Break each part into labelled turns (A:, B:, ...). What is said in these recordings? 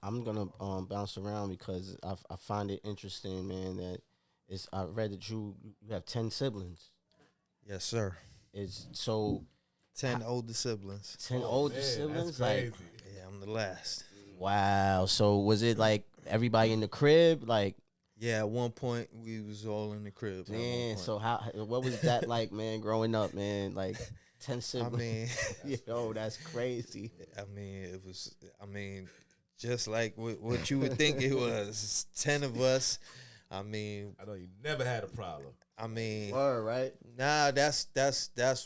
A: I'm gonna bounce around because I find it interesting, man. That it's I read that you have 10 siblings.
B: Yes, sir.
A: It's so
B: 10 older siblings.
A: 10
C: Oh
A: older
C: man, that's
A: siblings. Like,
C: crazy.
B: Yeah, I'm the last.
A: wow. So was it like everybody in the crib? Like,
B: Yeah, at one point we was all in the crib. At one
A: man.
B: point.
A: So what was that like, man? Growing up, man. Like 10
B: I
A: siblings.
B: mean,
A: Yo, that's crazy.
B: I mean, it was. I mean, just like what you would think it was. 10 of us. I mean,
C: I know you never had a problem.
B: I mean,
A: Word, right?
B: nah. That's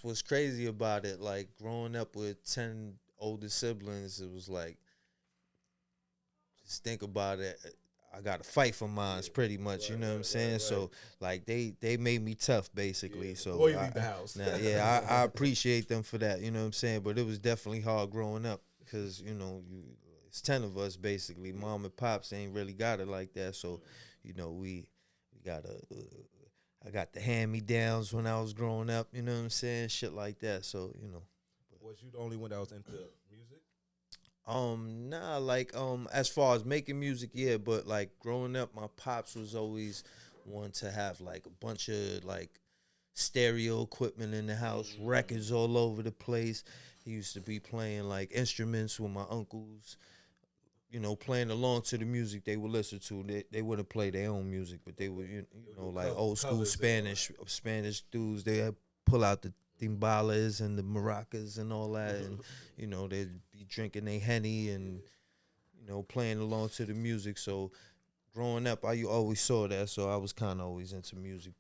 B: what's crazy about it. Like growing up with 10 older siblings, it was like, just think about it. I got to fight for mine, pretty much. You know what I'm saying?
C: right.
B: So like they made me tough, basically.
C: Yeah,
B: So
C: before you leave the house.
B: Nah, yeah, I appreciate them for that. You know what I'm saying? But it was definitely hard growing up because it's 10 of us basically. Mom and pops ain't really got it like that. So we got I got the hand me downs when I was growing up. You know what I'm saying? Shit like that. So
C: Was you the only one that was into music?
B: Nah, like as far as making music, yeah, but like growing up, my pops was always one to have like a bunch of like stereo equipment in the house, records all over the place. He used to be playing like instruments with my uncles, playing along to the music they would listen to. They wouldn't play their own music, but they would, like old school
C: Covers and all
B: Spanish dudes. They pull out the timbalas and the maracas and all that, and they'd be drinking their henny and playing along to the music. So growing up, I always saw that, so I was kind of always into music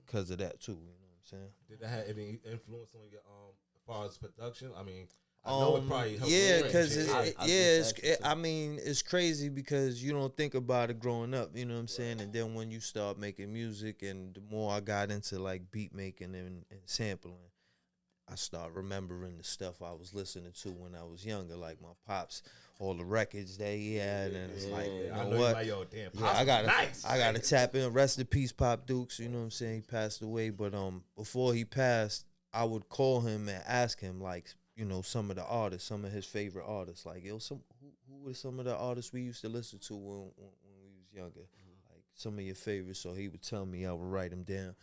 B: because of that too. You know what I'm saying?
C: Did that have any influence on your as far as production? I mean, I know it probably helped.
B: Yeah,
C: you
B: because
C: and shit.
B: I mean, it's crazy because you don't think about it growing up. You know what I'm saying? And then when you start making music, and the more I got into like beat making and sampling, I start remembering the stuff I was listening to when I was younger, like my pops, all the records that he had, and it's like, you
C: I
B: know
C: know you
B: what?
C: like, yo, damn,
B: Yeah,
C: Pops was nice.
B: I gotta tap in. Rest in peace, Pop Dukes. You know what I'm saying? He passed away, but before he passed, I would call him and ask him like, some of the artists, some of his favorite artists, like who were some of the artists we used to listen to when we was younger, like some of your favorites. So he would tell me, I would write them down,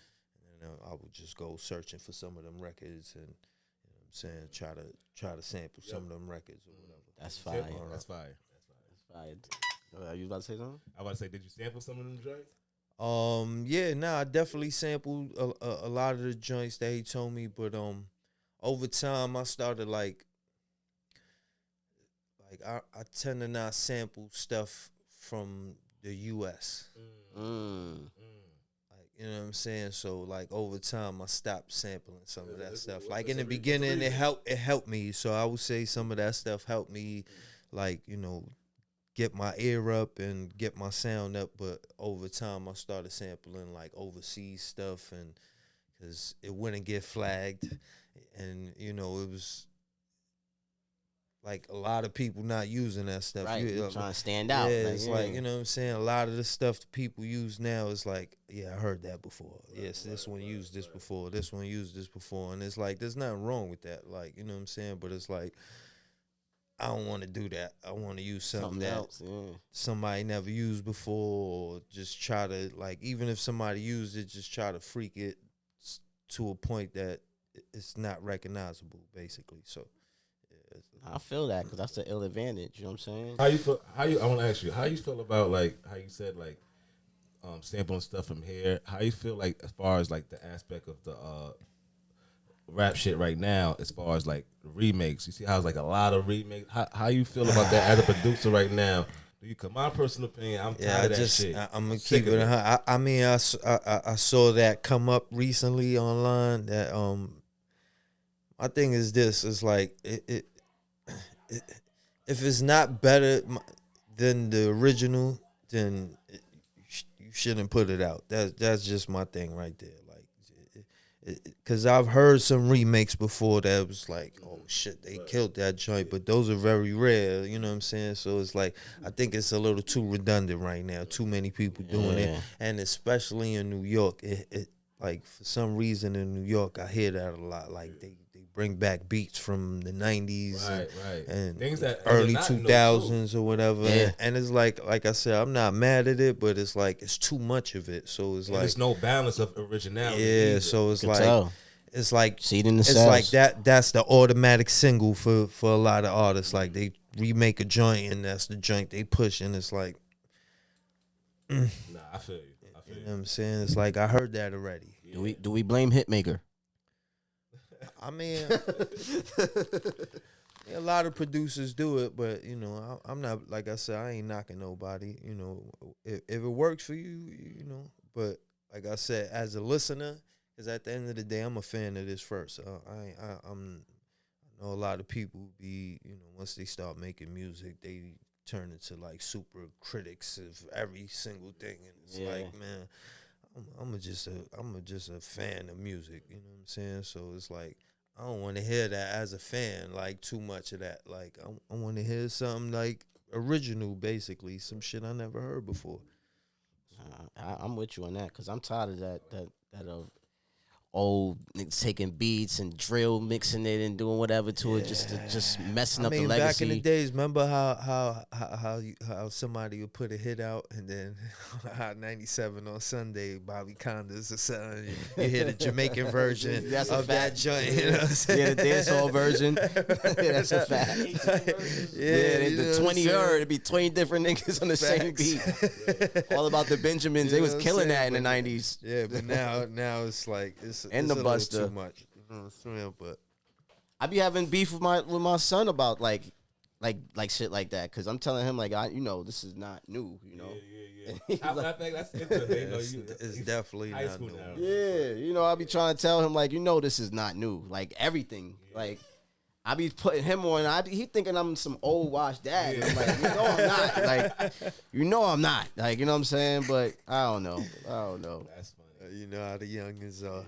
B: and then I would just go searching for some of them records and. I'm saying try to sample some of them records or whatever.
A: That's fire.
C: That's fire.
A: That's fire. You about to say something?
C: I was about to say, did you sample some of them joints?
B: Yeah, nah, I definitely sampled a lot of the joints that he told me, but over time I started like I tend to not sample stuff from the US. Like, you know what I'm saying? So like over time I stopped sampling some of that stuff. Like in the beginning it helped me. So I would say some of that stuff helped me like, get my ear up and get my sound up, but over time I started sampling like overseas stuff, and because it wouldn't get flagged, and it was like a lot of people not using that stuff.
A: Right, you trying to stand
B: yeah,
A: out.
B: it's like, you know what I'm saying? A lot of the stuff people use now is like, yeah, I heard that before. Yes, this one used this before. This one used this before. And it's like, there's nothing wrong with that. Like, you know what I'm saying? But it's like, I don't want to do that. I want to use something that
A: else,
B: somebody never used before, or just try to, like, even if somebody used it, just try to freak it to a point that it's not recognizable, basically. So,
A: I feel that because that's an ill advantage. You know what I'm saying?
C: How you feel? I want to ask you, how you feel about like how you said like sampling stuff from here? How you feel like as far as like the aspect of the rap shit right now, as far as like remakes? You see how it's like a lot of remakes. How you feel about that as a producer right now? Do you come? My personal opinion, I'm tired of that shit.
B: I'm gonna keep it. I mean, I saw that come up recently online. That my thing is this: is like if it's not better than the original, then you shouldn't put it out. That's just my thing right there. Like, because I've heard some remakes before that was like, oh shit, they killed that joint, but those are very rare. You know what I'm saying? So it's like, I think it's a little too redundant right now. Too many people doing it, and especially in New York, it like for some reason in New York, I hear that a lot. Like they bring back beats from the 90s
C: Right.
B: and
C: Things that
B: early
C: not new,
B: 2000s or whatever.
A: Yeah.
B: And it's like I said, I'm not mad at it, but it's like it's too much of it. So it's
C: And
B: like
C: there's no balance of originality.
B: yeah.
C: either.
B: So it's
A: Could
B: like
A: tell.
B: it's like
A: See it in the
B: it's
A: cells.
B: like that's the automatic single for a lot of artists. Like they remake a joint and that's the joint they push, and it's like
C: Nah, I feel you.
B: you know what I'm saying. It's like I heard that already.
A: Do we blame Hitmaker?
B: I mean, a lot of producers do it, but you know, I'm not, like I said, I ain't knocking nobody. You know, if it works for you, you know. But like I said, as a listener, because at the end of the day, I'm a fan of this first. I know a lot of people be, you know, once they start making music, they turn into like super critics of every single thing, and it's like, man, I'm just a fan of music. You know what I'm saying? So it's like, I don't want to hear that as a fan, like too much of that. Like I want to hear something like original, basically, some shit I never heard before.
A: I'm with you on that because I'm tired of that old niggas taking beats and drill, mixing it and doing whatever to it, just messing up the legacy.
B: Back in the days, remember how somebody would put a hit out and then Hot 97 on Sunday, Bobby Conda's or something. You hear the Jamaican version of that joint. You know what I'm saying?
A: Yeah, the dancehall version. That's a fact. The 20 it'd be 20 different niggas on the same beat. All about the Benjamins. They was killing that in the 90s.
B: Yeah, but now it's like it's
A: and
B: it's
A: the
B: a
A: Buster.
B: little too much. You know what I'm saying? But
A: I be having beef with my son about like shit like that because I'm telling him like this is not new, you know.
C: Yeah. I think that's it. They know
B: it's definitely
C: high
B: not
C: school
B: new.
C: now.
A: I be trying to tell him like this is not new, like everything, like. I be putting him on. He thinking I'm some old washed dad. I'm like, I'm not. Like, I'm not. Like, you know what I'm saying? But I don't know.
C: That's funny.
B: You know how the youngins are.